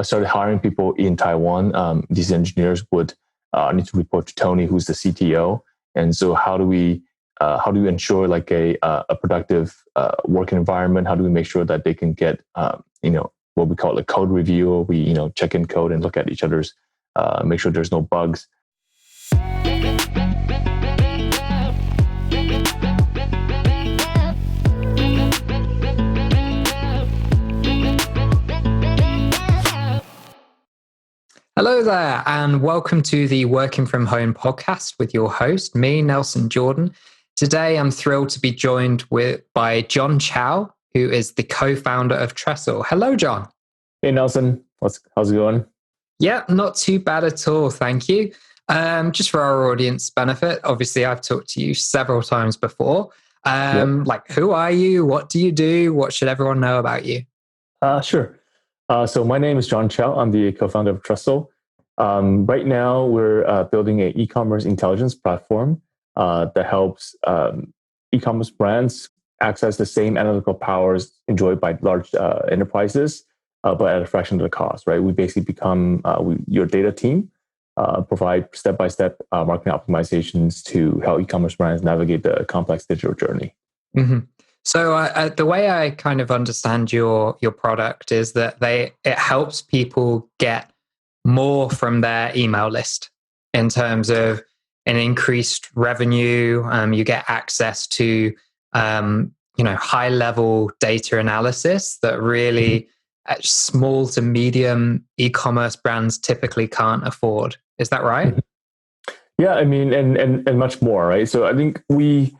started hiring people in Taiwan. These engineers would need to report to Tony, who's the CTO. And so how do we ensure like a productive working environment? How do we make sure that they can get what we call a code review? We check in code and look at each other's, make sure there's no bugs. Hello there, and welcome to the Working From Home podcast with your host, me, Nelson Jordan. Today, I'm thrilled to be joined by John Chao, who is the co-founder of Tresl. Hello, John. Hey, Nelson. How's it going? Yeah, not too bad at all, thank you. Just for our audience benefit, obviously, I've talked to you several times before. Like, who are you? What do you do? What should everyone know about you? Sure. So my name is John Chao. I'm the co-founder of Tresl. Right now, we're building an e-commerce intelligence platform that helps e-commerce brands access the same analytical powers enjoyed by large enterprises, but at a fraction of the cost, right? We basically become your data team, provide step-by-step marketing optimizations to help e-commerce brands navigate the complex digital journey. Mm-hmm. So the way I kind of understand your product is that it helps people get more from their email list in terms of an increased revenue. You get access to high level data analysis that really small to medium e-commerce brands typically can't afford. Is that right? Yeah, I mean, and much more, right? So I think we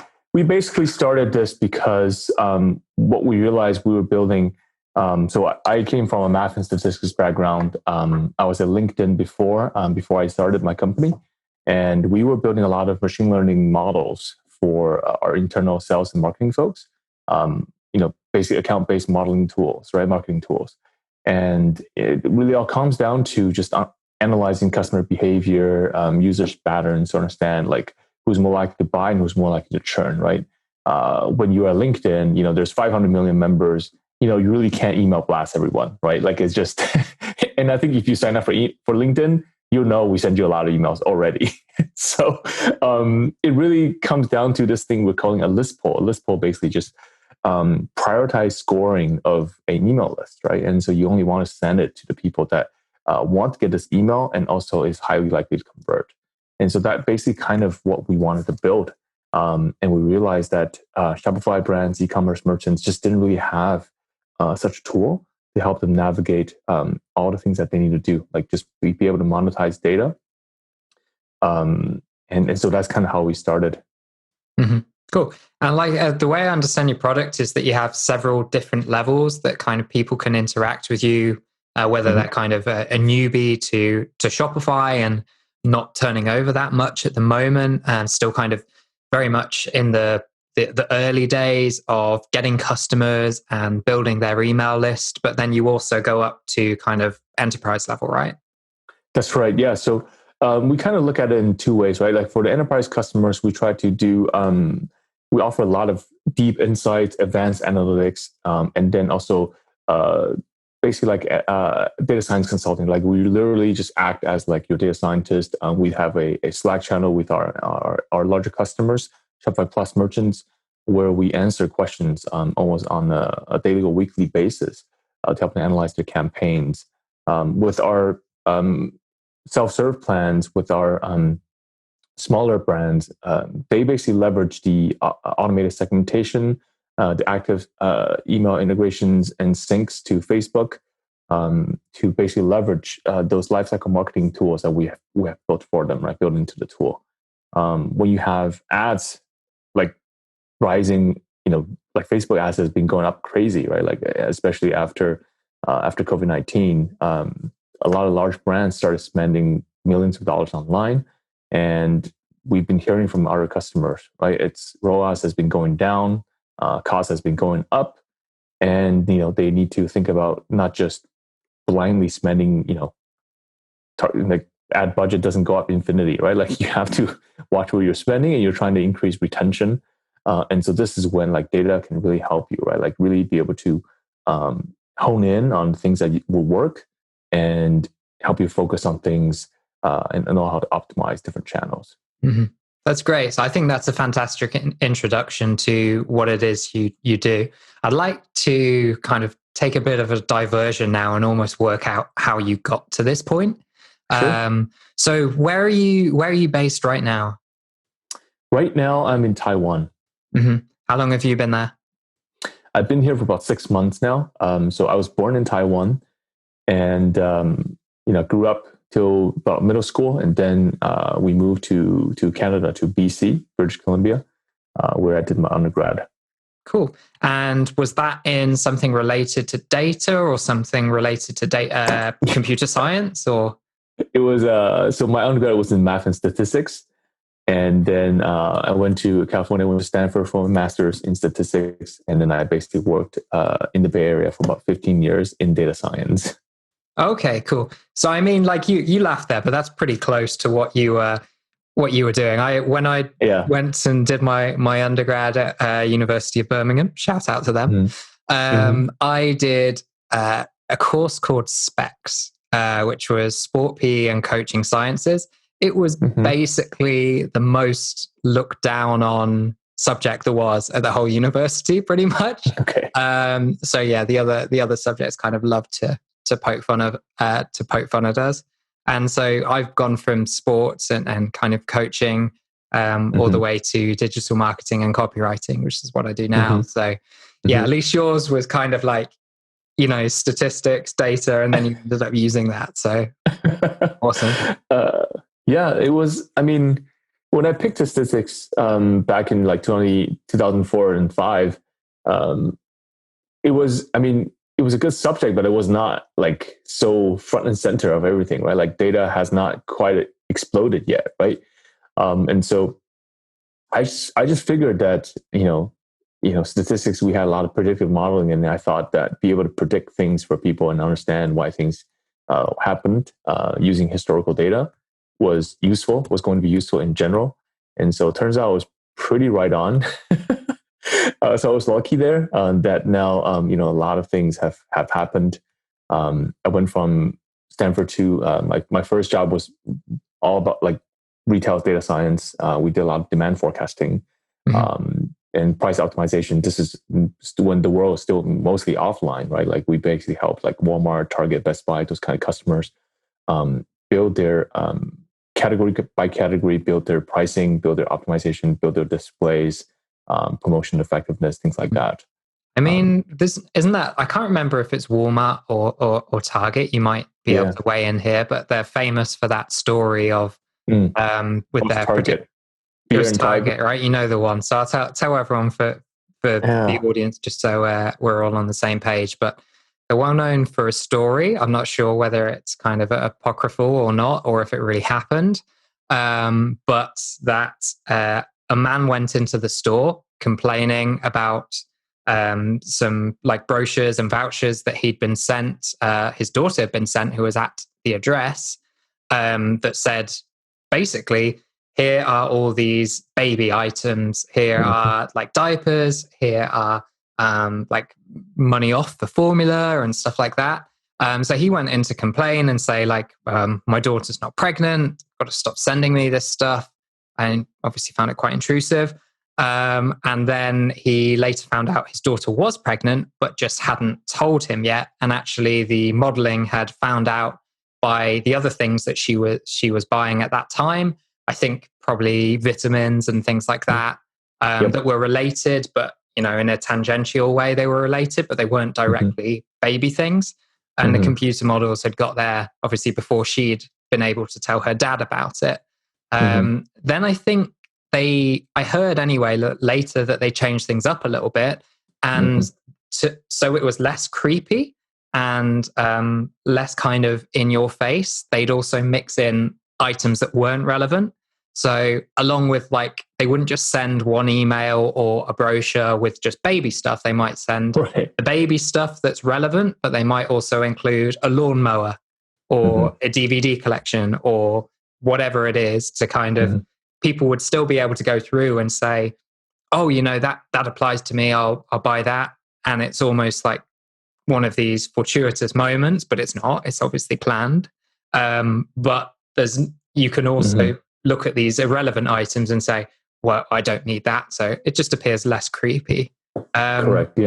basically started this because what we realized we were building. So I came from a math and statistics background. I was at LinkedIn before I started my company, and we were building a lot of machine learning models for our internal sales and marketing folks. Basically account-based modeling tools, right? Marketing tools, and it really all comes down to just analyzing customer behavior, users' patterns to understand like who's more likely to buy and who's more likely to churn, right? When you are LinkedIn, there's 500 million members. You really can't email blast everyone, right? Like it's just, and I think if you sign up for LinkedIn, we send you a lot of emails already. So it really comes down to this thing we're calling a list poll. A list poll basically just prioritize scoring of an email list, right? And so you only want to send it to the people that want to get this email and also is highly likely to convert. And so that basically kind of what we wanted to build. And we realized that Shopify brands, e-commerce merchants just didn't really have such a tool to help them navigate all the things that they need to do, like just be able to monetize data. And so that's kind of how we started. Mm-hmm. Cool. And like the way I understand your product is that you have several different levels that kind of people can interact with you, whether they're kind of a newbie to Shopify and not turning over that much at the moment and still kind of very much in the early days of getting customers and building their email list. But then you also go up to kind of enterprise level, right? That's right. Yeah. So we kind of look at it in two ways, right? Like for the enterprise customers, we try to do, we offer a lot of deep insights, advanced analytics, and then also basically like data science consulting. Like we literally just act as like your data scientist. We have a Slack channel with our larger customers, Shopify Plus merchants, where we answer questions almost on a daily or weekly basis to help them analyze their campaigns. With our self-serve plans, with our smaller brands, they basically leverage the automated segmentation, the active email integrations and syncs to Facebook to basically leverage those lifecycle marketing tools that we have built for them, right? Built into the tool. When you have ads like rising, like Facebook ads has been going up crazy, right? Like especially after COVID-19, a lot of large brands started spending millions of dollars online, and we've been hearing from our customers, right? It's ROAS has been going down, cost has been going up, and they need to think about not just blindly spending. Like ad budget doesn't go up infinity, right? Like you have to watch where you're spending, and you're trying to increase retention. And so this is when like data can really help you, right? Like really be able to hone in on things that will work and help you focus on things and know how to optimize different channels. Mm-hmm. That's great. So I think that's a fantastic introduction to what it is you do. I'd like to kind of take a bit of a diversion now and almost work out how you got to this point. Sure. So where are you based right now? Right now, I'm in Taiwan. Mm-hmm. How long have you been there? I've been here for about 6 months now. So I was born in Taiwan, and grew up till about middle school, and then we moved to Canada, to BC, British Columbia, where I did my undergrad. Cool. And was that in something related to data or something related to data, computer science, or? It was so my undergrad was in math and statistics, and then I went to California, went to Stanford for a master's in statistics, and then I basically worked in the Bay Area for about 15 years in data science. Okay, cool. So I mean, like you laughed there, but that's pretty close to what you were doing. When I went and did my undergrad at University of Birmingham, shout out to them. I did a course called Specs, which was Sport PE and Coaching Sciences. It was basically the most looked down on subject there was at the whole university, pretty much. Okay. So yeah, the other subjects kind of loved to poke fun of us. And so I've gone from sports and kind of coaching all the way to digital marketing and copywriting, which is what I do now. So yeah, at least yours was kind of like, statistics, data, and then you ended up using that. So awesome. Yeah, it was, I mean, when I picked statistics back in like 2004 and 5, it was a good subject, but it was not like so front and center of everything, right? Like data has not quite exploded yet, right? And so I just figured that, statistics, we had a lot of predictive modeling, and I thought that be able to predict things for people and understand why things happened using historical data was going to be useful in general. And so it turns out I was pretty right on. So I was lucky there that now, a lot of things have happened. I went from Stanford to my first job was all about like retail data science. We did a lot of demand forecasting and price optimization. This is when the world was still mostly offline, right? Like we basically helped like Walmart, Target, Best Buy, those kind of customers build their category by category, build their pricing, build their optimization, build their displays, promotion effectiveness, things like that. I mean, this isn't that, I can't remember if it's Walmart or Target. You might be able to weigh in here, but they're famous for that story of with their Target. It was Target, right? You know the one. So I'll tell everyone for the audience, just so we're all on the same page. But they're well known for a story. I'm not sure whether it's kind of apocryphal or not, or if it really happened. But that a man went into the store complaining about some like brochures and vouchers that he'd been sent. His daughter had been sent, who was at the address, that said, basically, here are all these baby items. Here are like diapers. Here are like money off the formula and stuff like that. So he went in to complain and say like, my daughter's not pregnant. Got to stop sending me this stuff. And obviously found it quite intrusive. And then he later found out his daughter was pregnant, but just hadn't told him yet. And actually the modeling had found out by the other things that she was buying at that time. I think probably vitamins and things like that, that were related, but in a tangential way they were related, but they weren't directly baby things. And the computer models had got there obviously before she'd been able to tell her dad about it. Then I think I heard anyway later that they changed things up a little bit, and so it was less creepy and less kind of in your face. They'd also mix in items that weren't relevant. So along with like, they wouldn't just send one email or a brochure with just baby stuff. They might send the baby stuff that's relevant, but they might also include a lawnmower or a DVD collection or whatever it is, to kind of, people would still be able to go through and say, oh, that applies to me. I'll buy that. And it's almost like one of these fortuitous moments, but it's not. It's obviously planned. But you can also look at these irrelevant items and say, well, I don't need that. So it just appears less creepy. Correct. Yeah.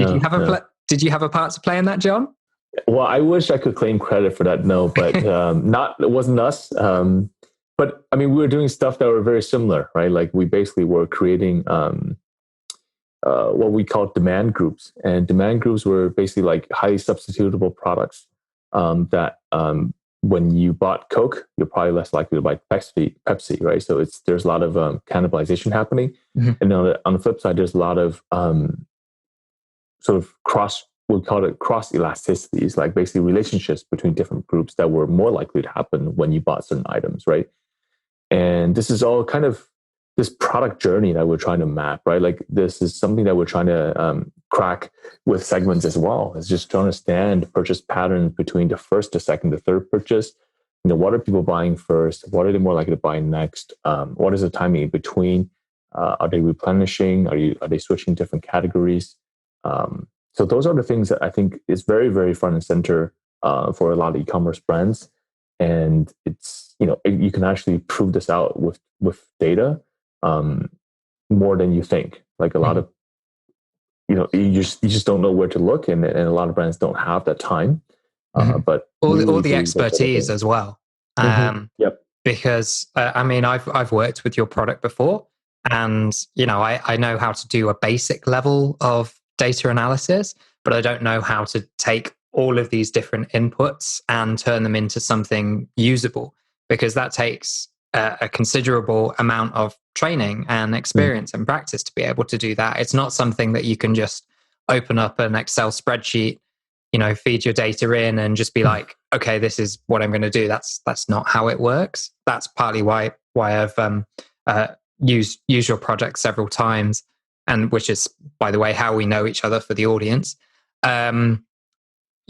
Did you have a part to play in that, John? Well, I wish I could claim credit for that. No, but it wasn't us. But I mean, we were doing stuff that were very similar, right? Like we basically were creating what we called demand groups, and demand groups were basically like highly substitutable products that when you bought Coke, you're probably less likely to buy Pepsi, right? So there's a lot of cannibalization happening, and on the flip side, there's a lot of sort of we'll call it cross elasticities, like basically relationships between different groups that were more likely to happen when you bought certain items, right? And this is all kind of this product journey that we're trying to map, right? Like this is something that we're trying to crack with segments as well. It's just to understand purchase patterns between the first, the second, the third purchase. You know, what are people buying first? What are they more likely to buy next? What is the timing in between? Are they replenishing? Are they switching different categories? So those are the things that I think is very, very front and center for a lot of e-commerce brands. And it's, you know, you can actually prove this out with data more than you think. Like a lot of, you know, you just don't know where to look, and a lot of brands don't have that time. But all the expertise as well. Yep. Because I mean, I've worked with your product before, and you know, I know how to do a basic level of data analysis, but I don't know how to take all of these different inputs and turn them into something usable, because that takes a considerable amount of training and experience and practice to be able to do that. It's not something that you can just open up an Excel spreadsheet, you know, feed your data in and just be like, okay, this is what I'm going to do. That's not how it works. That's partly why I've used your project several times, and which is, by the way, how we know each other for the audience.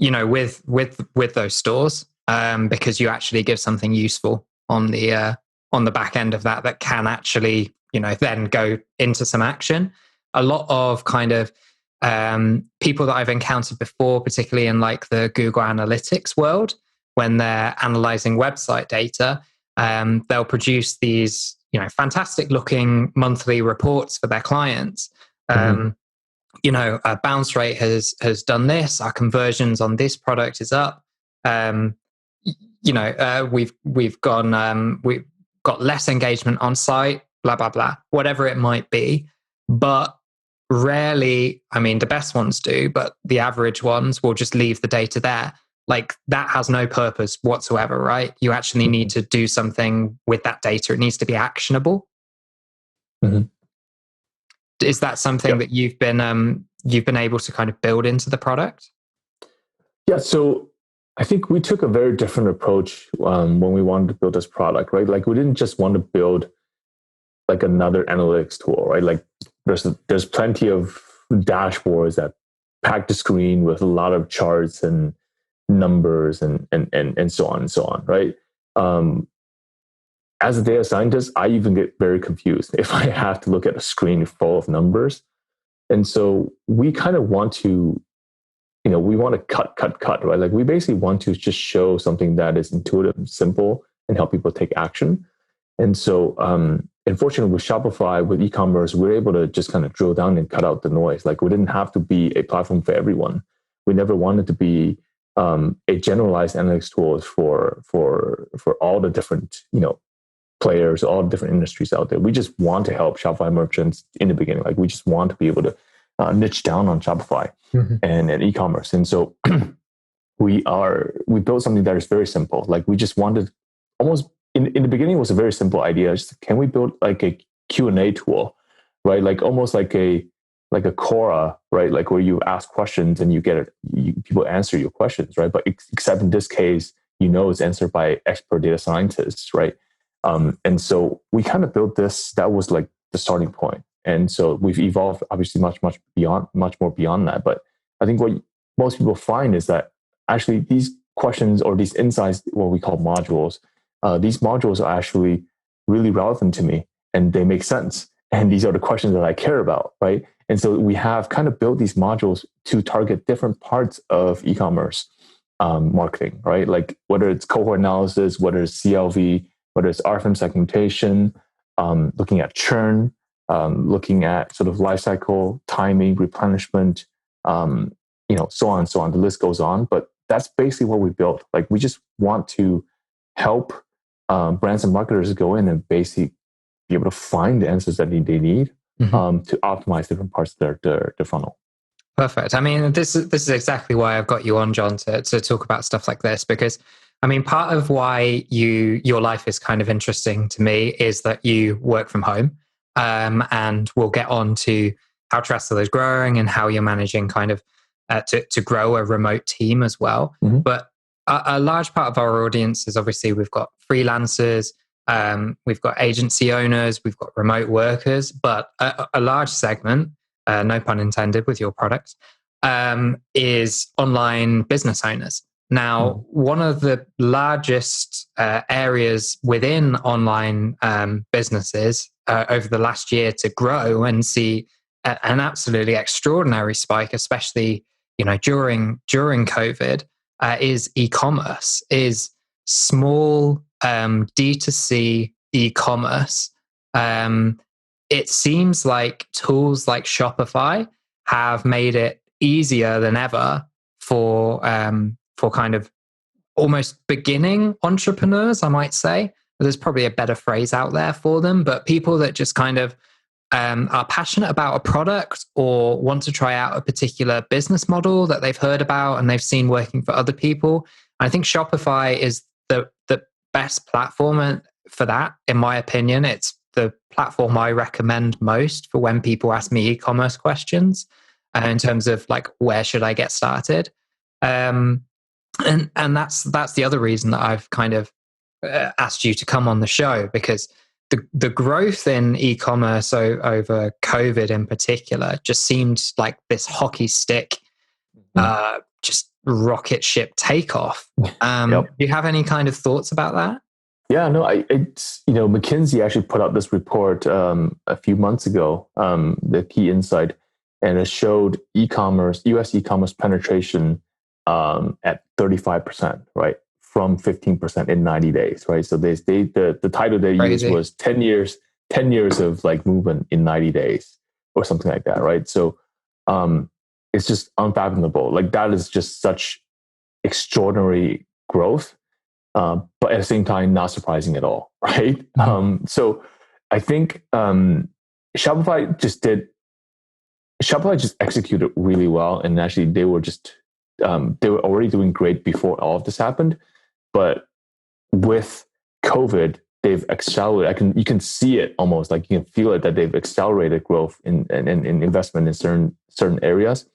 You know, with those stores, because you actually give something useful on the back end of that can actually, you know, then go into some action. A lot of kind of people that I've encountered before, particularly in like the Google Analytics world, when they're analyzing website data, they'll produce these, you know, fantastic looking monthly reports for their clients. You know, our bounce rate has done this. Our conversions on this product is up. You know, we've got less engagement on site. Blah blah blah. Whatever it might be, but rarely. I mean, the best ones do, but the average ones will just leave the data there. Like that has no purpose whatsoever, right? You actually need to do something with that data. It needs to be actionable. Is that something that you've been able to kind of build into the product? Yeah. So I think we took a very different approach when we wanted to build this product, right? Like we didn't just want to build like another analytics tool, right? Like there's plenty of dashboards that pack the screen with a lot of charts and numbers and so on and so on, right? As a data scientist, I even get very confused if I have to look at a screen full of numbers. And so we kind of want to, you know, we want to cut, right? Like we basically want to just show something that is intuitive, simple, and help people take action. And so, unfortunately, with Shopify, with e-commerce, we're able to just kind of drill down and cut out the noise. Like we didn't have to be a platform for everyone. We never wanted to be a generalized analytics tools for all the different, you know, players, all the different industries out there. We just want to help Shopify merchants in the beginning. Like we just want to be able to niche down on Shopify and e-commerce. And so we built something that is very simple. Like we just wanted almost in the beginning, it was a very simple idea. Just, can we build like a Q&A tool, right? Like almost like a Quora, right? Like where you ask questions and you get it, people answer your questions, right? But except in this case, you know, it's answered by expert data scientists, right? And so we kind of built this. That was like the starting point. And so we've evolved obviously much more beyond that. But I think what most people find is that actually these questions or these insights, what we call modules, these modules are actually really relevant to me and they make sense. and these are the questions that I care about, right? And so we have kind of built these modules to target different parts of e-commerce marketing, right? Like whether it's cohort analysis, whether it's CLV, whether it's RFM segmentation, looking at churn, looking at sort of lifecycle timing, replenishment, so on and so on. The list goes on, but that's basically what we built. Like we just want to help brands and marketers go in and basically be able to find the answers that they need to optimize different parts of their funnel. Perfect. I mean, this is exactly why I've got you on, John, to talk about stuff like this, because I mean, part of why your life is kind of interesting to me is that you work from home, and we'll get on to how Tresl is growing and how you're managing kind of to grow a remote team as well. Mm-hmm. But a large part of our audience is obviously we've got freelancers, we've got agency owners, we've got remote workers, but a large segment, no pun intended with your products, is online business owners. Now, one of the largest areas within online businesses over the last year to grow and see an absolutely extraordinary spike, especially during COVID, is e-commerce, is small D2C e-commerce. It seems like tools like Shopify have made it easier than ever for kind of almost beginning entrepreneurs, I might say. There's probably a better phrase out there for them, but people that just kind of are passionate about a product or want to try out a particular business model that they've heard about and they've seen working for other people. I think Shopify is the best platform for that, in my opinion. It's the platform I recommend most for when people ask me e-commerce questions in terms of like, where should I get started? And that's the other reason that I've kind of asked you to come on the show, because the growth in e-commerce over COVID in particular just seemed like this hockey stick, just rocket ship takeoff. Do you have any kind of thoughts about that? Yeah, no, it's McKinsey actually put out this report a few months ago, the key insight, and it showed U.S. e-commerce penetration at 35%, right, from 15% in 90 days, right? So the title they used was 10 years of like movement in 90 days or something like that, right? So it's just unfathomable. Like that is just such extraordinary growth. But at the same time, not surprising at all, right? Mm-hmm. So I think Shopify just executed really well, and actually they were already doing great before all of this happened. But with COVID, they've accelerated. You can see it almost, like you can feel it, that they've accelerated growth in investment in certain areas.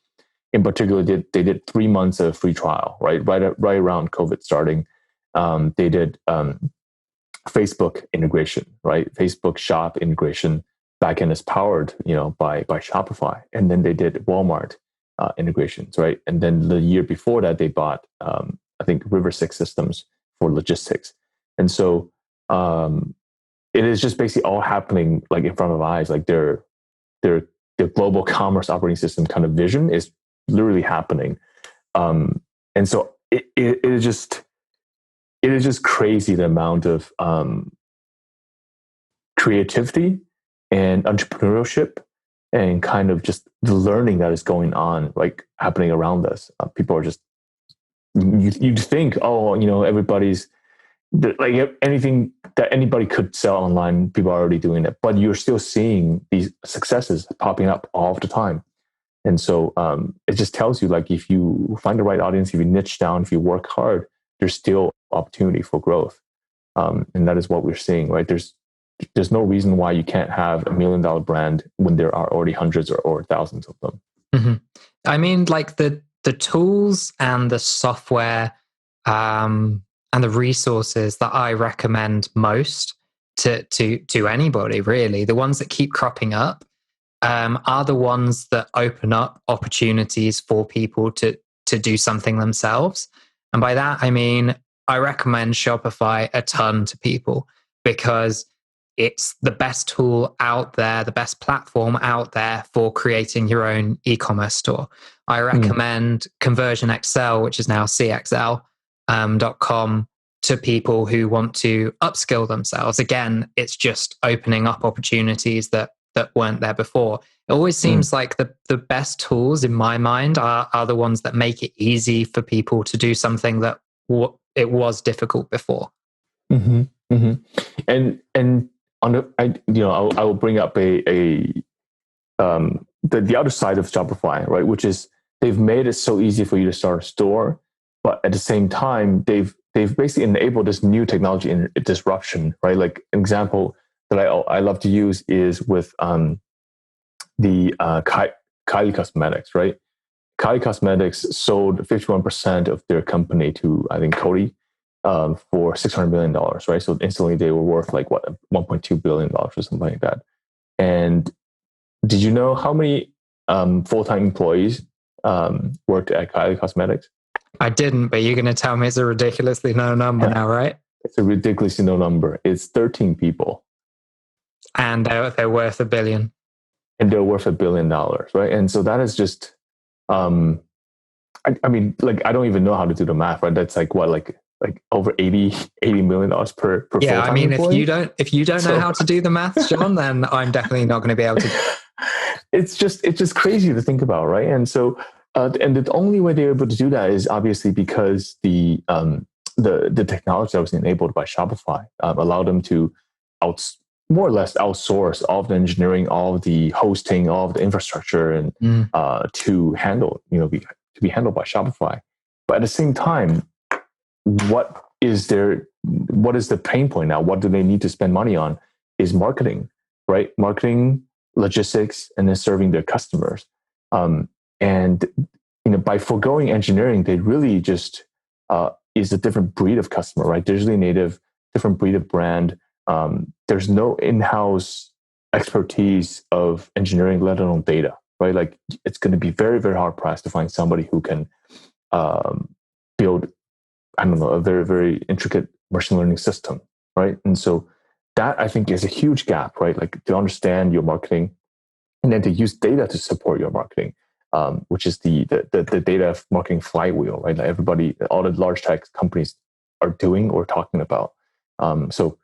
In particular, they did 3 months of free trial, right around COVID starting. They did Facebook integration, right? Facebook Shop integration. Backend is powered, by Shopify, and then they did Walmart integrations, right? And then the year before that, they bought, I think, River Six Systems for logistics. And so it is just basically all happening like in front of our eyes. Like their global commerce operating system kind of vision is literally happening, and so it is just crazy, the amount of creativity and entrepreneurship and kind of just the learning that is going on, like happening around us. People are just, you think, everybody's like anything that anybody could sell online, people are already doing it, but you're still seeing these successes popping up all the time. And so it just tells you, like, if you find the right audience, if you niche down, if you work hard, there's still opportunity for growth. And that is what we're seeing, right? There's no reason why you can't have $1 million brand when there are already hundreds or thousands of them. Mm-hmm. I mean, like the tools and the software and the resources that I recommend most to anybody, really, the ones that keep cropping up are the ones that open up opportunities for people to do something themselves. And by that, I mean, I recommend Shopify a ton to people, because it's the best tool out there, the best platform out there for creating your own e-commerce store. I recommend ConversionXL, which is now CXL.com, to people who want to upskill themselves. Again, it's just opening up opportunities that weren't there before. It always seems like the best tools in my mind are the ones that make it easy for people to do something that it was difficult before. And on the, I will bring up the other side of Shopify, right? Which is they've made it so easy for you to start a store, but at the same time, they've basically enabled this new technology and disruption, right? Like an example that I love to use is with the Kylie Cosmetics, right? Kylie Cosmetics sold 51% of their company to, I think, Coty for $600 million, right? So instantly they were worth like what, $1.2 billion or something like that. And did you know how many full-time employees worked at Kylie Cosmetics? I didn't, but you're going to tell me it's a ridiculously low number now, right? It's a ridiculously low number. It's 13 people. And they're worth $1 billion. And they're worth $1 billion, right? And so that is just, I mean, like, I don't even know how to do the math, right? That's like what, like over $80 million per yeah, full-time I mean, employee? if you don't know how to do the math, John, then I'm definitely not going to be able to. It's just crazy to think about, right? And so, and the only way they're able to do that is obviously because the technology that was enabled by Shopify allowed them to more or less outsource all of the engineering, all of the hosting, all of the infrastructure, and to handle, to be handled by Shopify. But at the same time, what is the pain point now? What do they need to spend money on? Is marketing, right? Marketing, logistics, and then serving their customers. And by foregoing engineering, they really just is a different breed of customer, right? Digitally native, different breed of brand. There's no in-house expertise of engineering, let alone data, right? Like it's going to be very, very hard pressed to find somebody who can build, I don't know, a very, very intricate machine learning system, right? And so that I think is a huge gap, right? Like to understand your marketing and then to use data to support your marketing, which is the data marketing flywheel, right? Like everybody, all the large tech companies are doing or talking about. So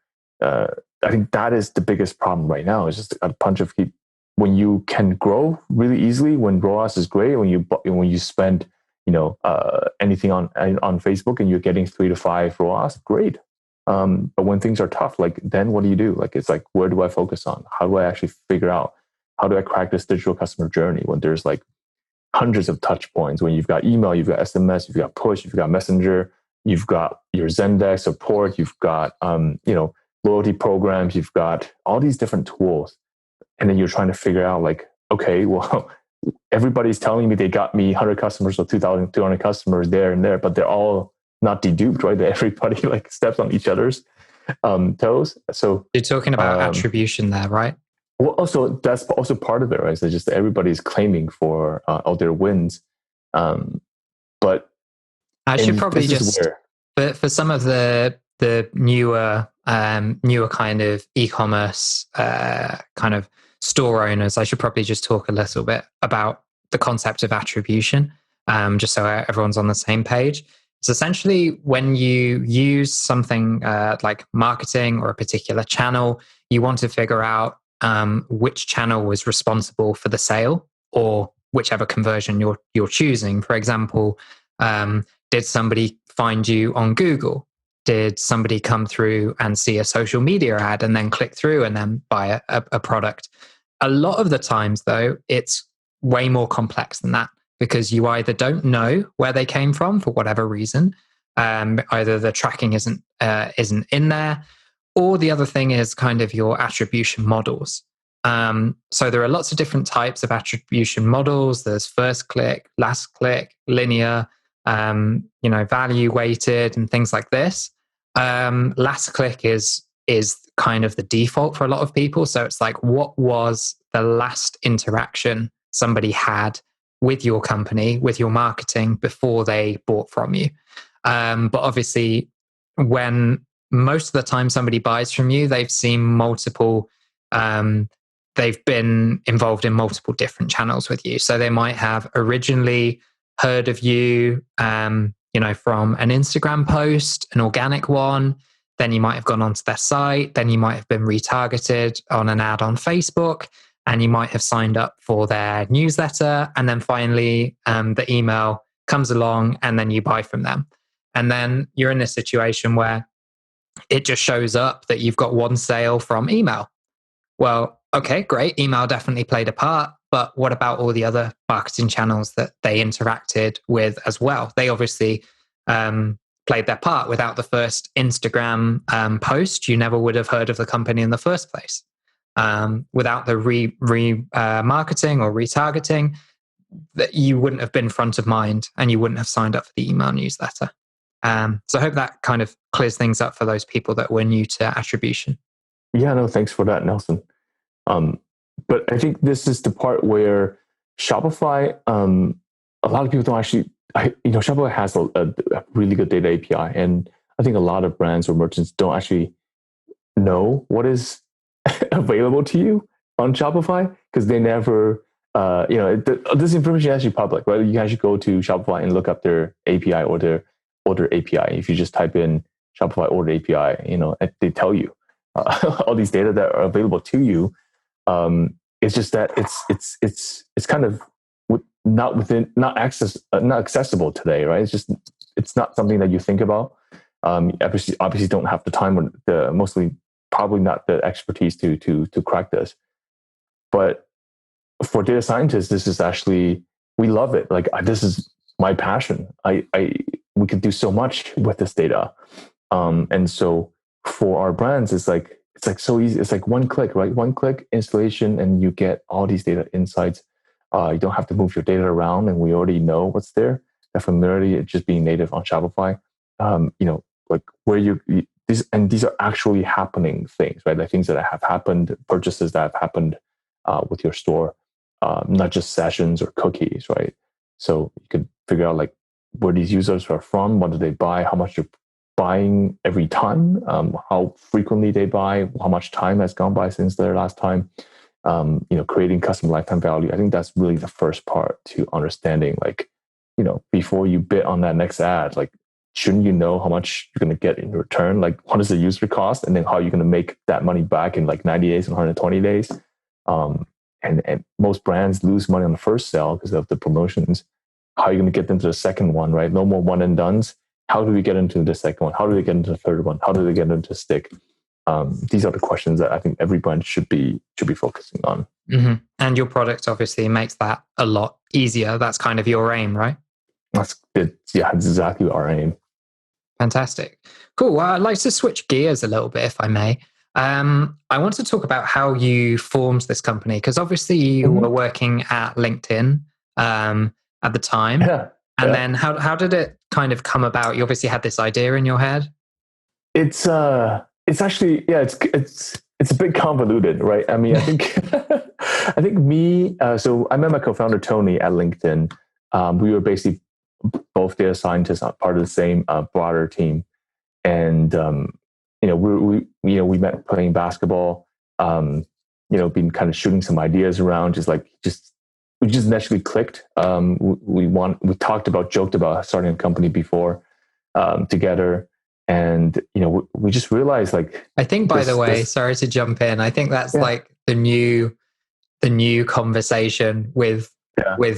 I think that is the biggest problem right now. Is just a bunch of people. When you can grow really easily, when ROAS is great, when you spend anything on Facebook and you're getting 3 to 5 ROAS, great. But when things are tough, like then what do you do? Like it's like, where do I focus on? How do I actually figure out how do I crack this digital customer journey when there's like hundreds of touch points? When you've got email, you've got SMS, you've got push, you've got messenger, you've got your Zendesk support, you've got loyalty programs, you've got all these different tools. And then you're trying to figure out like, okay, well, everybody's telling me they got me 100 customers or 2,200 customers there and there, but they're all not deduped, right? Everybody like steps on each other's toes. So you're talking about attribution there, right? Well, also that's also part of it, right? So just everybody's claiming for all their wins, but I should probably just for some of the newer kind of e-commerce kind of store owners, I should probably just talk a little bit about the concept of attribution, just so everyone's on the same page. It's essentially when you use something like marketing or a particular channel, you want to figure out which channel was responsible for the sale or whichever conversion you're choosing. For example, did somebody find you on Google? Did somebody come through and see a social media ad and then click through and then buy a product? A lot of the times, though, it's way more complex than that because you either don't know where they came from for whatever reason, either the tracking isn't in there, or the other thing is kind of your attribution models. So there are lots of different types of attribution models. There's first click, last click, linear, value weighted and things like this. Last click is kind of the default for a lot of people. So it's like, what was the last interaction somebody had with your company, with your marketing before they bought from you? But obviously when most of the time somebody buys from you, they've seen multiple, they've been involved in multiple different channels with you. So they might have originally heard of you, from an Instagram post, an organic one. Then you might have gone onto their site. Then you might have been retargeted on an ad on Facebook, and you might have signed up for their newsletter. And then finally, the email comes along, and then you buy from them. And then you're in this situation where it just shows up that you've got one sale from email. Well, okay, great. Email definitely played a part, but what about all the other marketing channels that they interacted with as well? They obviously played their part. Without the first Instagram post, you never would have heard of the company in the first place. Without the marketing or retargeting, that you wouldn't have been front of mind, and you wouldn't have signed up for the email newsletter. So I hope that kind of clears things up for those people that were new to attribution. Yeah, no, thanks for that, Nelson. But I think this is the part where Shopify, a lot of people don't actually, Shopify has a really good data API. And I think a lot of brands or merchants don't actually know what is available to you on Shopify, because they never, this information is actually public, right? You can actually go to Shopify and look up their API or their order API. If you just type in Shopify order API, they tell you all these data that are available to you. It's just that it's kind of not accessible today, right? It's not something that you think about. Obviously don't have the time or mostly probably not the expertise to crack this. But for data scientists, this is actually, we love it. Like, this is my passion. We could do so much with this data. And so for our brands, it's like so easy. It's like one click, right? One click installation, and you get all these data insights. You don't have to move your data around, and we already know what's there. The familiarity, it's just being native on Shopify. Like where these are actually happening things, right? Like things that have happened, purchases that have happened with your store, not just sessions or cookies, right? So you could figure out like where these users are from, what do they buy, how much they're buying every time, how frequently they buy, how much time has gone by since their last time, creating customer lifetime value. I think that's really the first part to understanding, like, before you bid on that next ad, like, shouldn't you know how much you're going to get in return? Like, what is the user cost? And then how you're going to make that money back in like 90 days and 120 days. And most brands lose money on the first sale because of the promotions. How are you going to get them to the second one, right? No more one and dones. How do we get into the second one? How do we get into the third one? How do they get into stick? These are the questions that I think every brand should be focusing on. Mm-hmm. And your product obviously makes that a lot easier. That's kind of your aim, right? That's exactly our aim. Fantastic. Cool. Well, I'd like to switch gears a little bit, if I may. I want to talk about how you formed this company, because obviously you were working at LinkedIn at the time. And then how did it kind of come about? You obviously had this idea in your head. It's actually, it's a bit convoluted, right? I mean, I think me, so I met my co-founder Tony at LinkedIn. We were basically both data scientists, part of the same broader team. And we met playing basketball, been kind of shooting some ideas around, we just naturally clicked. We joked about starting a company before together. And, we just realized, like, I think, by the way, sorry to jump in, I think that's like the new conversation with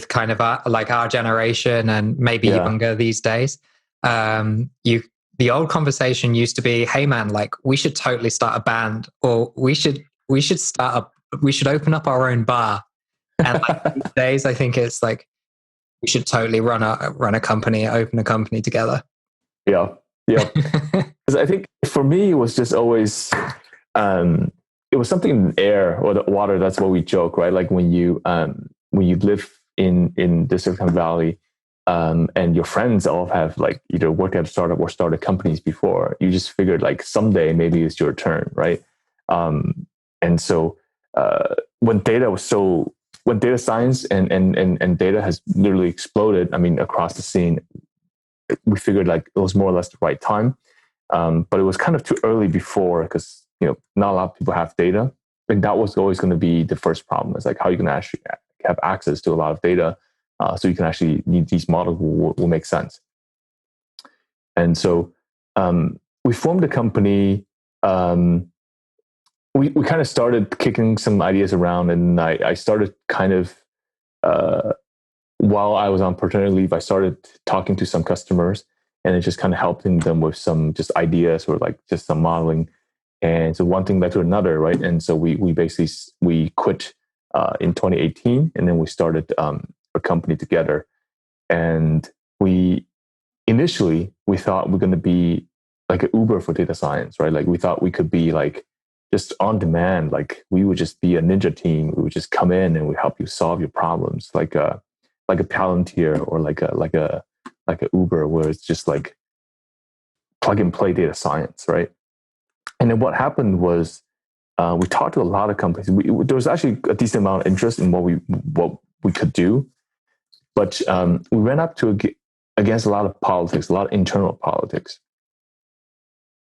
kind of our generation and maybe younger these days. The old conversation used to be, hey man, like, we should totally start a band, or we should open up our own bar. And like these days, I think it's like, we should totally run a company, open a company together. Yeah. Because I think for me, it was just always, it was something in the air or the water. That's what we joke, right? Like when you live in the Silicon Valley, and your friends all have like either worked at a startup or started companies before, you just figured like someday maybe it's your turn, right? And so when data science and data has literally exploded, I mean, across the scene, we figured like it was more or less the right time. But it was kind of too early before because not a lot of people have data, and that was always going to be the first problem. It's like how you can actually have access to a lot of data, so you can actually these models will make sense. And so we formed a company. We kind of started kicking some ideas around, and I started kind of while I was on paternity leave, I started talking to some customers, and it just kind of helping them with some just ideas or like just some modeling. And so one thing led to another, right? And so we quit in 2018, and then we started a company together. And initially we thought we're going to be like an Uber for data science, right? Like we thought we could be like just on demand, like we would just be a ninja team. We would just come in and we help you solve your problems, like a Palantir or like a Uber, where it's just like plug and play data science, right? And then what happened was we talked to a lot of companies. There was actually a decent amount of interest in what we could do, but we ran up against a lot of politics, a lot of internal politics.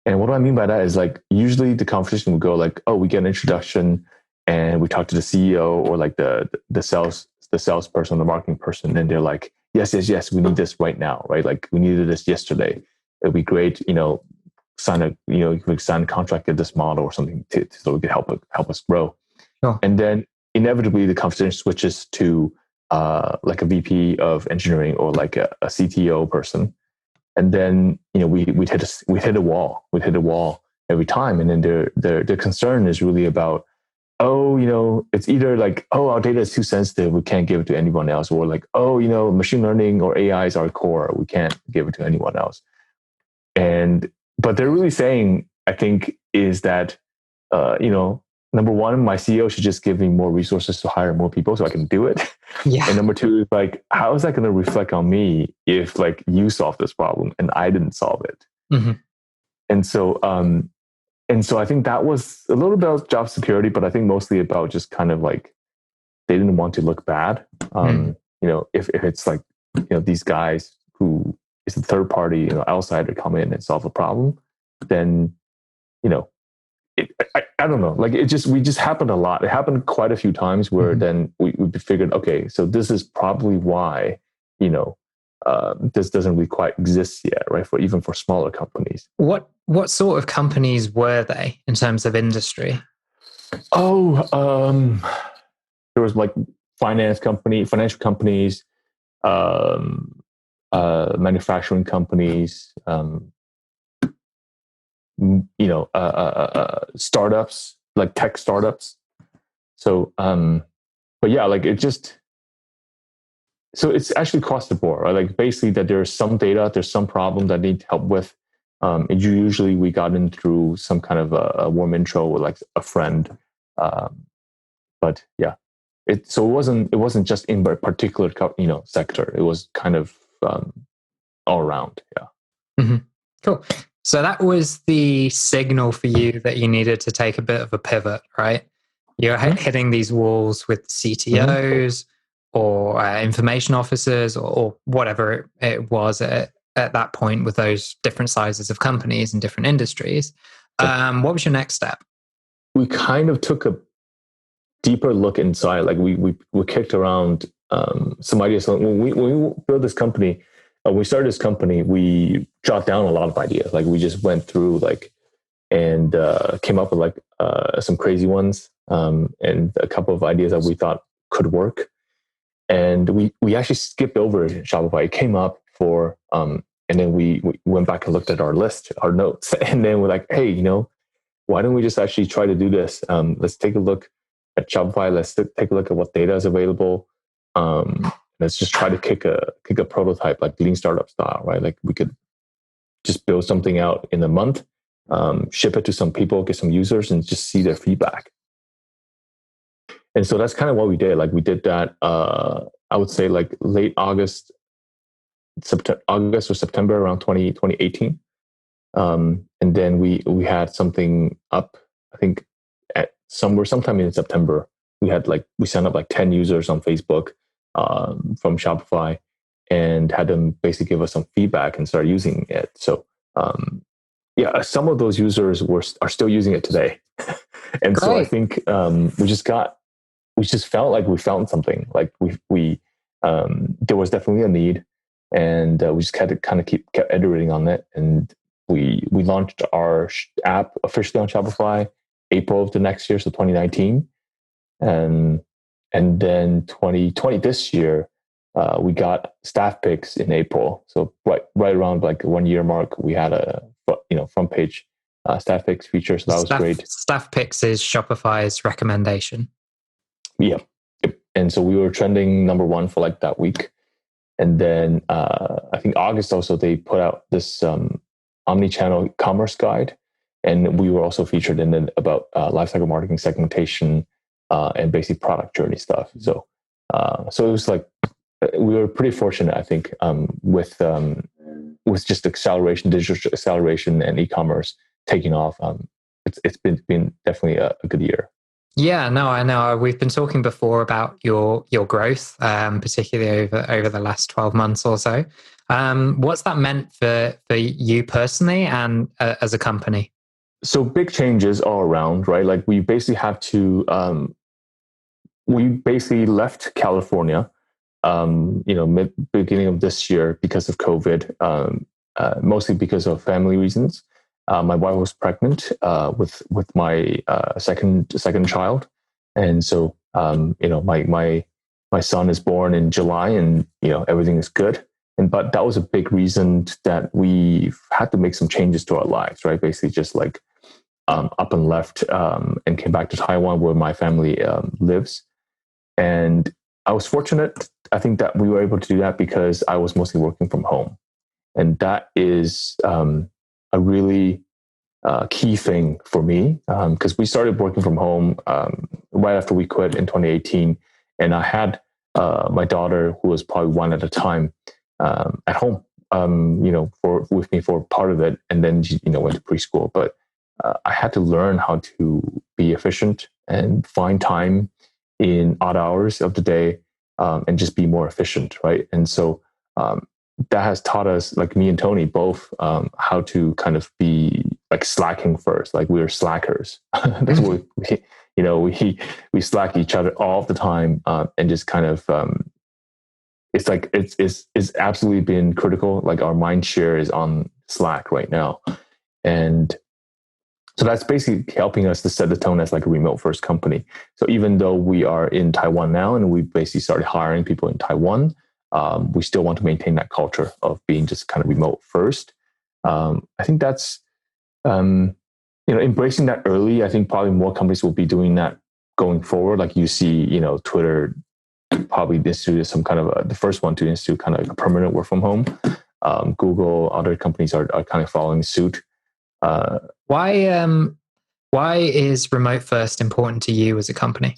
And what do I mean by that is like usually the conversation would go like, oh, we get an introduction and we talk to the CEO or like the salesperson, the marketing person, and they're like, yes, we need this right now, right? Like we needed this yesterday. It'd be great, sign a contract, get this model or something so it could help us grow. Sure. And then inevitably the conversation switches to like a VP of engineering or like a CTO person. And then, we'd hit a wall every time. And then their concern is really about, it's either like, our data is too sensitive, we can't give it to anyone else, or like, machine learning or AI is our core, we can't give it to anyone else. But they're really saying, I think, is that, number one, my CEO should just give me more resources to hire more people so I can do it. Yeah. And number two is like, how is that going to reflect on me if like you solved this problem and I didn't solve it? Mm-hmm. And so I think that was a little bit of job security, but I think mostly about just kind of like they didn't want to look bad. If it's like these guys who is a third party outsider come in and solve a problem, then I don't know. Like we just happened a lot. It happened quite a few times where then we figured, okay, so this is probably why, this doesn't really quite exist yet, right? Even for smaller companies. What sort of companies were they in terms of industry? There was like financial companies, manufacturing companies, startups, like tech startups. So, but yeah, like so it's actually across the board, right? Like basically that there's some data, there's some problem that need help with. And usually we got in through some kind of a warm intro or like a friend. But yeah, it wasn't just in a particular sector. It was kind of all around. Yeah. Mm-hmm. Cool. So that was the signal for you that you needed to take a bit of a pivot, right? You're hitting these walls with CTOs or information officers or whatever it was at that point with those different sizes of companies and different industries. What was your next step? We kind of took a deeper look inside. Like we kicked around some ideas. So when we built this company, when we started this company, we jot down a lot of ideas. Like we just went through and came up with like some crazy ones and a couple of ideas that we thought could work. And we actually skipped over Shopify. It came up and then we went back and looked at our list, our notes, and then we're like, hey, why don't we just actually try to do this? Let's take a look at Shopify. Let's take a look at what data is available. Let's just try to kick a prototype like lean startup style, right? Like we could just build something out in a month, ship it to some people, get some users, and just see their feedback. And so that's kind of what we did. Like we did that, I would say like late August or September around 2018. And then we had something up, I think sometime in September, we signed up like 10 users on Facebook from Shopify and had them basically give us some feedback and start using it. So yeah, some of those users are still using it today. And so I Great. think we just felt like we found something. Like we there was definitely a need, and we just had to kind of kept iterating on it. And we launched our app officially on Shopify April of the next year, so 2019, and then 2020 this year. We got staff picks in April, so right around like 1 year mark, we had a front page staff picks feature, so that was great. Staff picks is Shopify's recommendation. Yeah, and so we were trending number one for like that week, and then I think August also they put out this omni-channel commerce guide, and we were also featured in it about lifecycle marketing segmentation and basic product journey stuff. So it was like we were pretty fortunate, I think, with just acceleration, digital acceleration, and e-commerce taking off. It's been definitely a good year. Yeah, no, I know. We've been talking before about your growth, particularly over the last 12 months or so. What's that meant for you personally and as a company? So big changes all around, right? Like we basically have to. We basically left California, beginning of this year because of COVID, mostly because of family reasons. My wife was pregnant with my second child, and so my son is born in July, and everything is good. But that was a big reason that we had to make some changes to our lives, right? Basically, just like up and left and came back to Taiwan, where my family lives. And I was fortunate, I think, that we were able to do that because I was mostly working from home. And that is a really key thing for me, because we started working from home right after we quit in 2018. And I had my daughter, who was probably one at a time, at home, with me for part of it. And then she, went to preschool. But I had to learn how to be efficient and find time in odd hours of the day, and just be more efficient, right? And so that has taught us, like me and Tony both, how to kind of be like slacking first. Like we're slackers. That's what we slack each other all the time, and just kind of it's like it's absolutely been critical. Like our mind share is on Slack right now, and so that's basically helping us to set the tone as like a remote first company. So even though we are in Taiwan now and we basically started hiring people in Taiwan, we still want to maintain that culture of being just kind of remote first. I think that's, embracing that early. I think probably more companies will be doing that going forward. Like you see, Twitter probably instituted some kind of the first one to institute kind of like a permanent work from home. Google, other companies are kind of following suit. Why is remote first important to you as a company?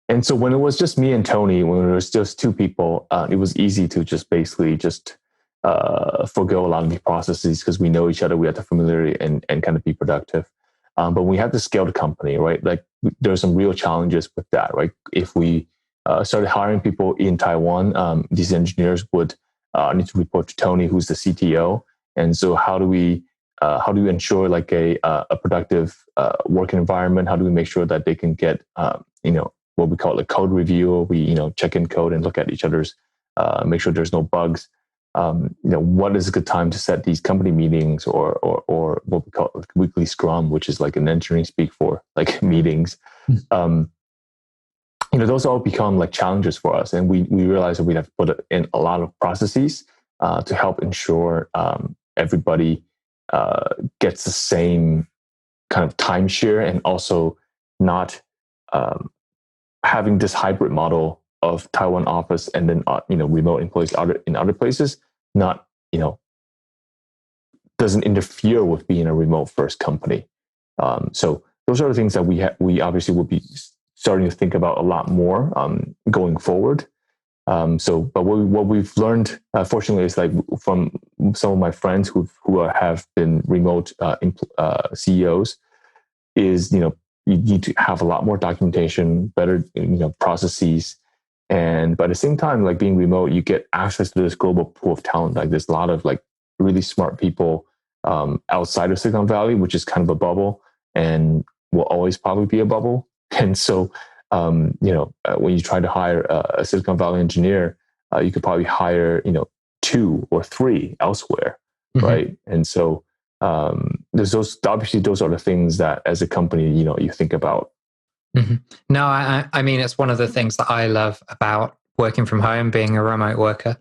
And so when it was just me and Tony, when it was just two people, it was easy to just basically just forgo a lot of the processes because we know each other, we have the familiarity and kind of be productive. But we have to scale the company, right? Like there's some real challenges with that, right? If we started hiring people in Taiwan, these engineers would need to report to Tony, who's the CTO. And so how do we ensure like a productive working environment? How do we make sure that they can get, what we call a code review? We, check in code and look at each other's, make sure there's no bugs. What is a good time to set these company meetings or what we call like weekly scrum, which is like an engineering speak for like meetings. Those all become like challenges for us. And we realize that we have to put in a lot of processes to help ensure everybody gets the same kind of timeshare, and also not having this hybrid model of Taiwan office and then remote employees in other places. Not doesn't interfere with being a remote first company. So those are the things that we obviously will be starting to think about a lot more going forward. But what we've learned, fortunately, is like from some of my friends who have been remote CEOs, is you need to have a lot more documentation, better processes, but at the same time, like being remote, you get access to this global pool of talent. Like there's a lot of like really smart people outside of Silicon Valley, which is kind of a bubble and will always probably be a bubble. And so, when you try to hire a Silicon Valley engineer, you could probably hire, 2 or 3 elsewhere, right? And so there's those are the things that as a company, you think about. No, I mean, it's one of the things that I love about working from home, being a remote worker,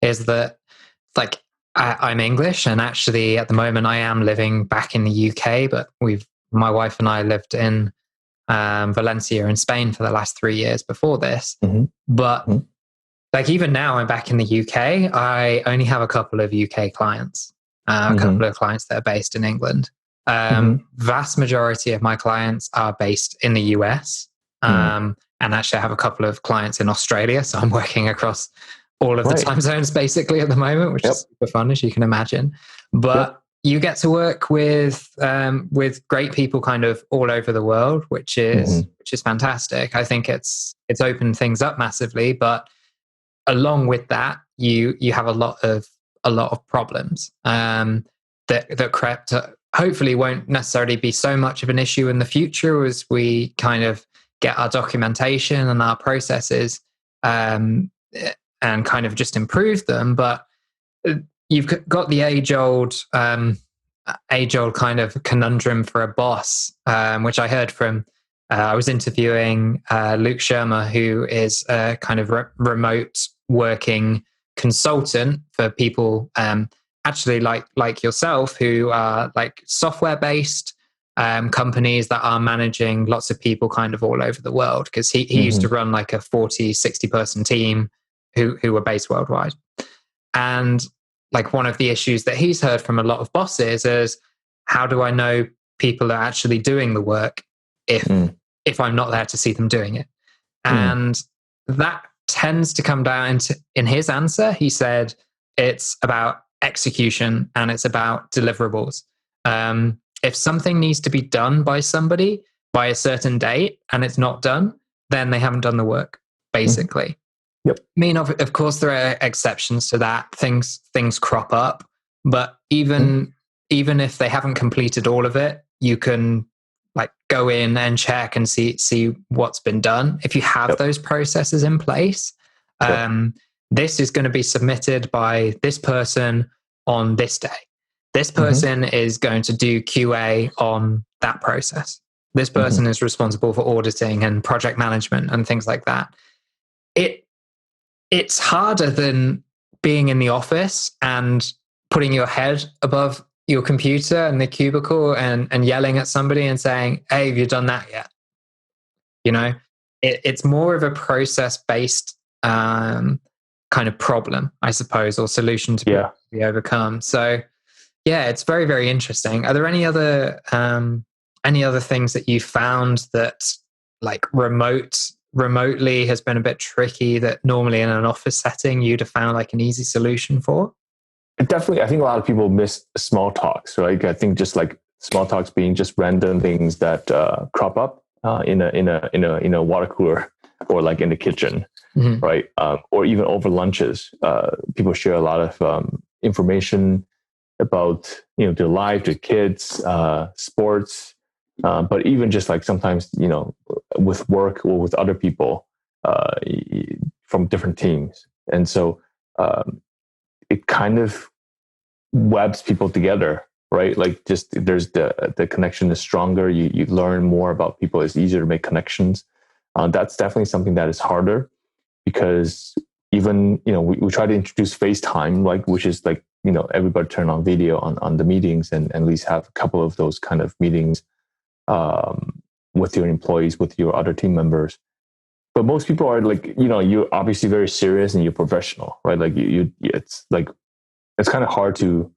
is that like I'm English, and actually at the moment I am living back in the UK, but my wife and I lived in Valencia in Spain for the last 3 years before this. But like even now I'm back in the UK, I only have a couple of UK clients, a couple of clients that are based in England. Vast majority of my clients are based in the US. And actually I have a couple of clients in Australia. So I'm working across all of the time zones basically at the moment, which is super fun, as you can imagine. But you get to work with great people kind of all over the world, which is fantastic. I think it's opened things up massively, but along with that, you have a lot of problems that crept up. Hopefully won't necessarily be so much of an issue in the future as we kind of get our documentation and our processes and kind of just improve them. But you've got the age-old kind of conundrum for a boss, which I heard from, I was interviewing Luke Shermer, who is a kind of remote working consultant for people actually like yourself, who are like software based companies that are managing lots of people kind of all over the world, because he used to run like a 40-60 person team who were based worldwide. And like one of the issues that he's heard from a lot of bosses is, how do I know people are actually doing the work if I'm not there to see them doing it? And that tends to come down to, in his answer, he said it's about execution and it's about deliverables. If something needs to be done by somebody by a certain date and it's not done, then they haven't done the work, basically. Yep. I mean, of course, there are exceptions to that. Things crop up, but even if they haven't completed all of it, you can like go in and check and see what's been done. If you have those processes in place, this is going to be submitted by this person on this day. This person is going to do QA on that process. This person is responsible for auditing and project management and things like that. It's harder than being in the office and putting your head above your computer and the cubicle and yelling at somebody and saying, hey, have you done that yet? It's more of a process-based kind of problem, I suppose, or solution to be overcome. So yeah, it's very, very interesting. Are there any other things that you found that like remotely has been a bit tricky that normally in an office setting you'd have found like an easy solution for? Definitely, I think a lot of people miss small talks, right? I think just like small talks being just random things that crop up in a water cooler or like in the kitchen, right? Or even over lunches. People share a lot of information about their life, their kids, sports, but even just like sometimes with work or with other people from different teams, and so it kind of webs people together, right? Like just there's the connection is stronger. You learn more about people. It's easier to make connections. That's definitely something that is harder because even we try to introduce FaceTime, like which is like everybody turn on video on the meetings and at least have a couple of those kind of meetings with your employees, with your other team members. But most people are like, you're obviously very serious and you're professional, right? Like it's like, it's kind of hard to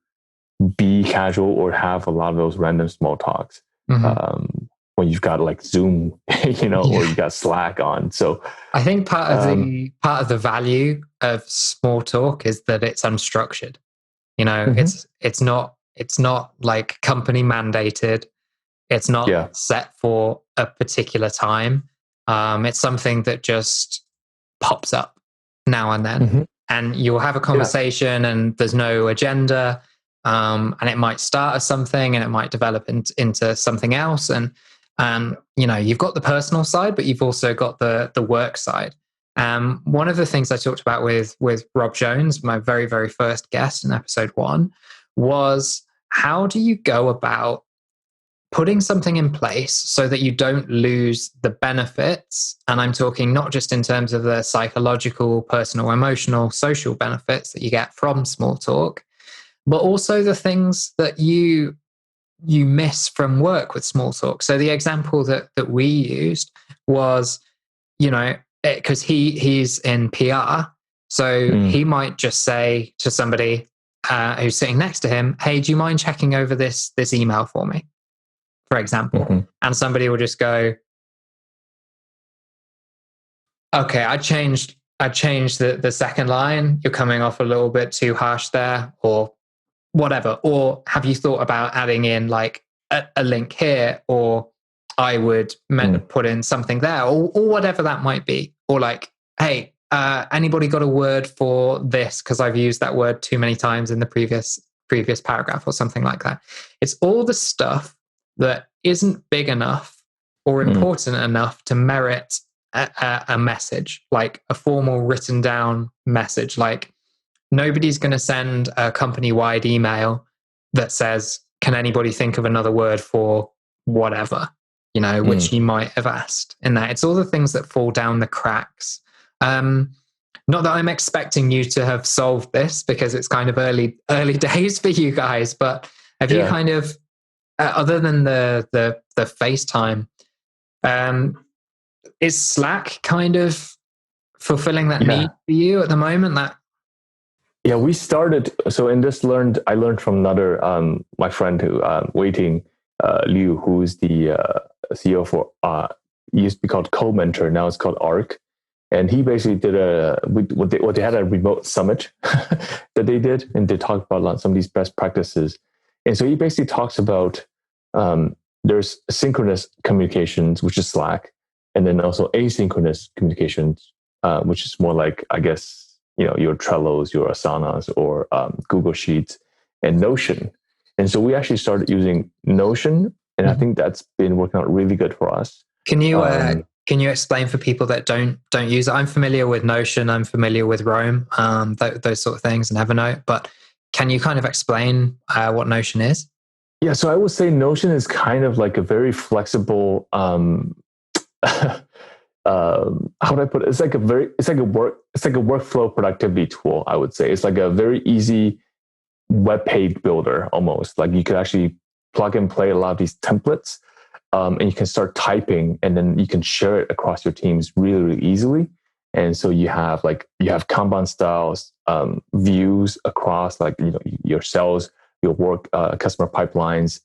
be casual or have a lot of those random small talks when you've got like Zoom, or you got Slack on. So I think part of the value of small talk is that it's unstructured. It's not like company mandated. It's not set for a particular time. It's something that just pops up now and then. And you'll have a conversation and there's no agenda. and it might start as something and it might develop into something else. And you've got the personal side, but you've also got the work side. One of the things I talked about with Rob Jones, my very, very first guest in episode 1, was how do you go about putting something in place so that you don't lose the benefits? And I'm talking not just in terms of the psychological, personal, emotional, social benefits that you get from small talk, but also the things that you miss from work with small talk. So the example that we used was, because he's in PR, so he might just say to somebody who's sitting next to him, "Hey, do you mind checking over this email for me?" For example. And somebody will just go, "Okay, I changed the second line. You're coming off a little bit too harsh there," or whatever. Or have you thought about adding in like a link here? Or I would put in something there, or whatever that might be. Or like, "Hey, anybody got a word for this? Because I've used that word too many times in the previous paragraph," or something like that. It's all the stuff that isn't big enough or important enough to merit a message, like a formal written down message. Like, nobody's going to send a company-wide email that says, "Can anybody think of another word for whatever?" Which you might have asked in that. It's all the things that fall down the cracks. Not that I'm expecting you to have solved this, because it's kind of early days for you guys, but have you kind of, other than the FaceTime, is Slack kind of fulfilling that need for you at the moment? We started. So in this, I learned from another my friend who Waiting Liu, who is the CEO for used to be called Co-Mentor, now it's called ARC, and he basically did they had a remote summit that they did, and they talked about some of these best practices. And so he basically talks about there's synchronous communications, which is Slack, and then also asynchronous communications, which is more like, I guess, your Trellos, your Asanas, or Google Sheets, and Notion. And so we actually started using Notion, and I think that's been working out really good for us. Can you explain for people that don't use it? I'm familiar with Notion, I'm familiar with Roam, those sort of things, and Evernote, but can you kind of explain what Notion is? Yeah, so I would say Notion is kind of like a very flexible how do I put it? It's like a workflow productivity tool, I would say. It's like a very easy web page builder almost. Like you could actually plug and play a lot of these templates, and you can start typing, and then you can share it across your teams really, really easily. And so you have Kanban styles, views across your sales, your work, customer pipelines,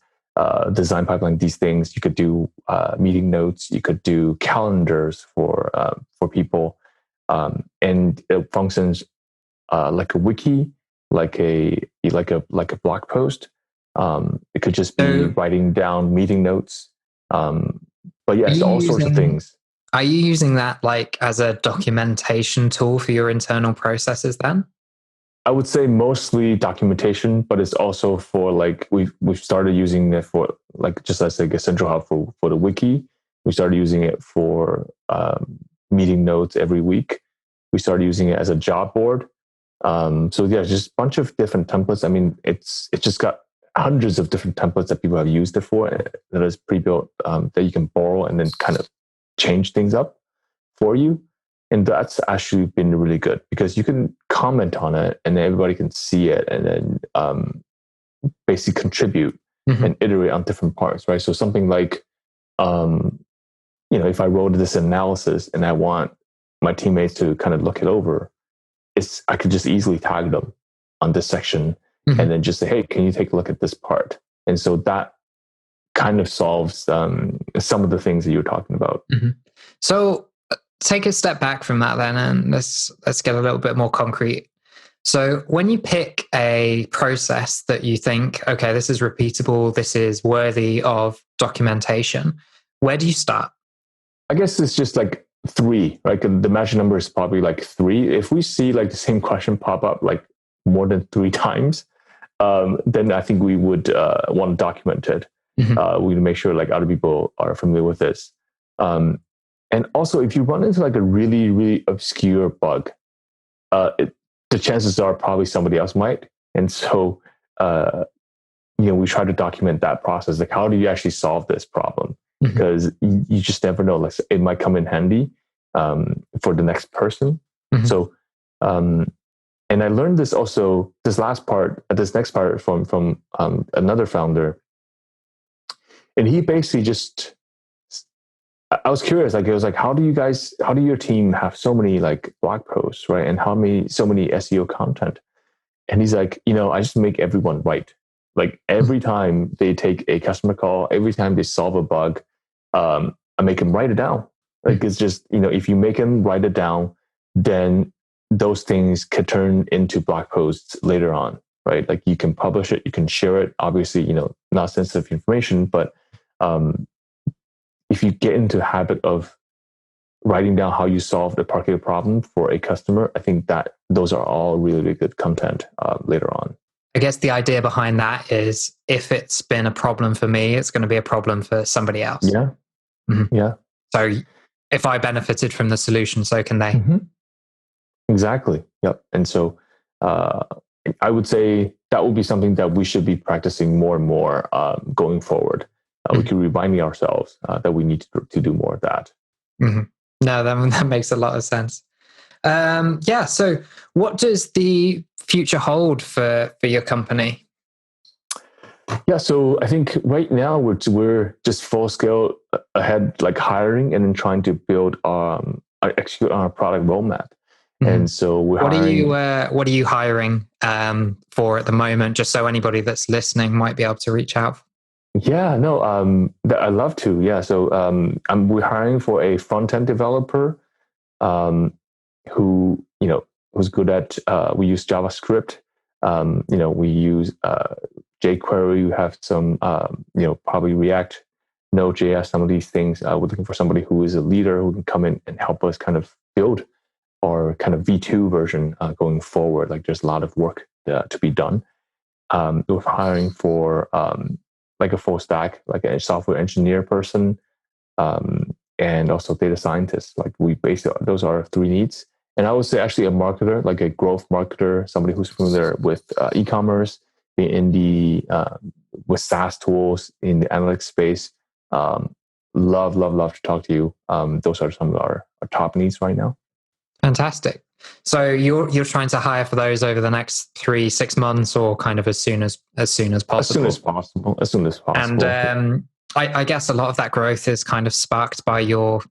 design pipeline, these things. You could do meeting notes. You could do calendars for people, and it functions like a wiki, like a blog post. It could just be writing down meeting notes. But yes, all sorts of things. Are you using that like as a documentation tool for your internal processes then? I would say mostly documentation, but it's also for like we've started using it for like just as like a central hub for the wiki. We started using it for meeting notes every week. We started using it as a job board. So yeah, just a bunch of different templates. I mean, it's just got hundreds of different templates that people have used it for, that is pre-built, that you can borrow and then kind of change things up for you. And that's actually been really good because you can comment on it and everybody can see it and then basically contribute and iterate on different parts, right? So something like, if I wrote this analysis and I want my teammates to kind of look it over, I could just easily tag them on this section and then just say, "Hey, can you take a look at this part?" And so that kind of solves some of the things that you're talking about. So take a step back from that then, and let's get a little bit more concrete. So when you pick a process that you think, okay, this is repeatable, this is worthy of documentation, where do you start? I guess it's just like 3, right? The magic number is probably like 3. If we see like the same question pop up like more than 3 times, then I think we would want to document it. We would make sure like other people are familiar with this. And also, if you run into like a really, really obscure bug, the chances are probably somebody else might. And so, we try to document that process. Like, how do you actually solve this problem? Because you just never know. Like, it might come in handy for the next person. So, and I learned this also, this next part from another founder. And he basically just, I was curious, like, it was like, how do your team have so many like blog posts, right? And so many SEO content? And he's like, I just make everyone write. Like every time they take a customer call, every time they solve a bug, I make them write it down. Like it's just, if you make them write it down, then those things could turn into blog posts later on, right? Like you can publish it, you can share it. Obviously, not sensitive information, but if you get into the habit of writing down how you solved a particular problem for a customer, I think that those are all really, really good content later on. I guess the idea behind that is if it's been a problem for me, it's going to be a problem for somebody else. Yeah. Yeah. So if I benefited from the solution, so can they. Exactly. Yep. And so I would say that will be something that we should be practicing more and more going forward. We keep reminding ourselves that we need to do more of that. No, that makes a lot of sense. So what does the future hold for your company? Yeah, so I think right now we're just full scale ahead, like hiring and then trying to build execute on our product roadmap. And so we're hiring. What are you hiring for at the moment? Just so anybody that's listening might be able to reach out. Yeah, no, I'd love to. Yeah, so we're hiring for a front-end developer who who's good at. We use JavaScript. We use jQuery. We have some probably React, Node.js. Some of these things. We're looking for somebody who is a leader who can come in and help us kind of build our kind of V2 version going forward. Like there's a lot of work to be done. We're hiring for like a full stack, like a software engineer person, and also data scientist. Like those are 3 needs. And I would say actually a marketer, like a growth marketer, somebody who's familiar with e-commerce with SaaS tools in the analytics space. Love to talk to you. Those are some of our top needs right now. Fantastic. So you're trying to hire for those over the next 3-6 months, or kind of as soon as possible. As soon as possible. And I guess a lot of that growth is kind of sparked by your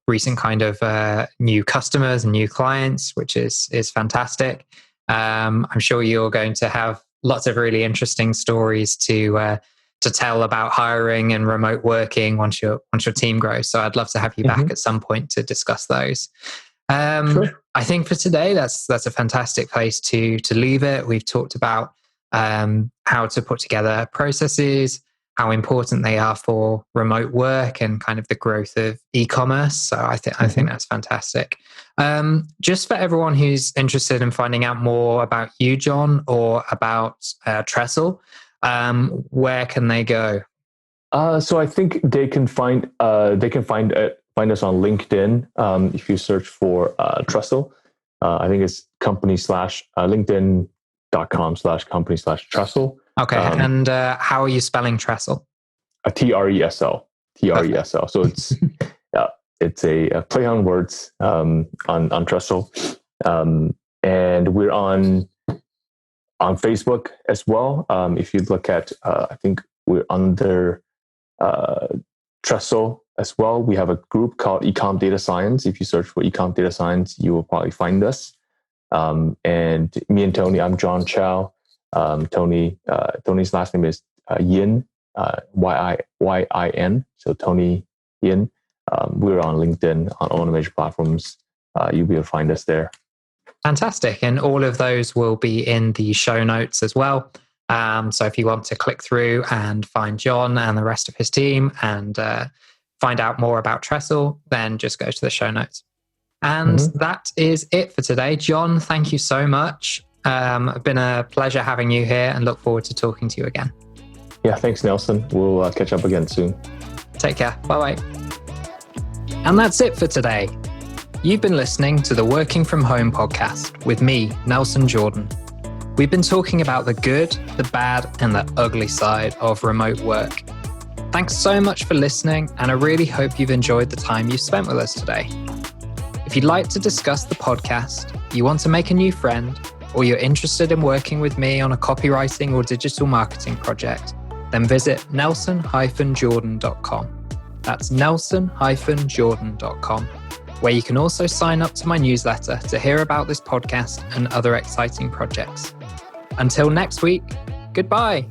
recent kind of new customers and new clients, which is fantastic. I'm sure you're going to have lots of really interesting stories to tell about hiring and remote working once your team grows. So I'd love to have you back at some point to discuss those. Sure. I think for today, that's a fantastic place to leave it. We've talked about how to put together processes, how important they are for remote work and kind of the growth of e-commerce. So I think that's fantastic. Just for everyone who's interested in finding out more about you, John, or about Tresl, where can they go? So I think they can find us on LinkedIn if you search for Tresl. I think it's linkedin.com/company/Tresl. Okay, and how are you spelling Tresl? Tresl. Tresl. So it's a play on words on Tresl, and we're on Facebook as well. If you look at, I think we're under Tresl as well. We have a group called Ecom Data Science. If you search for Ecom Data Science, you will probably find us. And me and Tony, I'm John Chao. Tony's last name is Yin, Yin. So Tony Yin. We're on LinkedIn, on all the major platforms. You'll be able to find us there. Fantastic. And all of those will be in the show notes as well. So if you want to click through and find John and the rest of his team and find out more about Tresl, then just go to the show notes. And that is it for today. John, thank you so much. It's been a pleasure having you here and look forward to talking to you again. Yeah, thanks, Nelson. We'll catch up again soon. Take care. Bye-bye. And that's it for today. You've been listening to the Working From Home podcast with me, Nelson Jordan. We've been talking about the good, the bad, and the ugly side of remote work. Thanks so much for listening, and I really hope you've enjoyed the time you've spent with us today. If you'd like to discuss the podcast, you want to make a new friend, or you're interested in working with me on a copywriting or digital marketing project, then visit nelson-jordan.com. That's nelson-jordan.com, where you can also sign up to my newsletter to hear about this podcast and other exciting projects. Until next week, goodbye.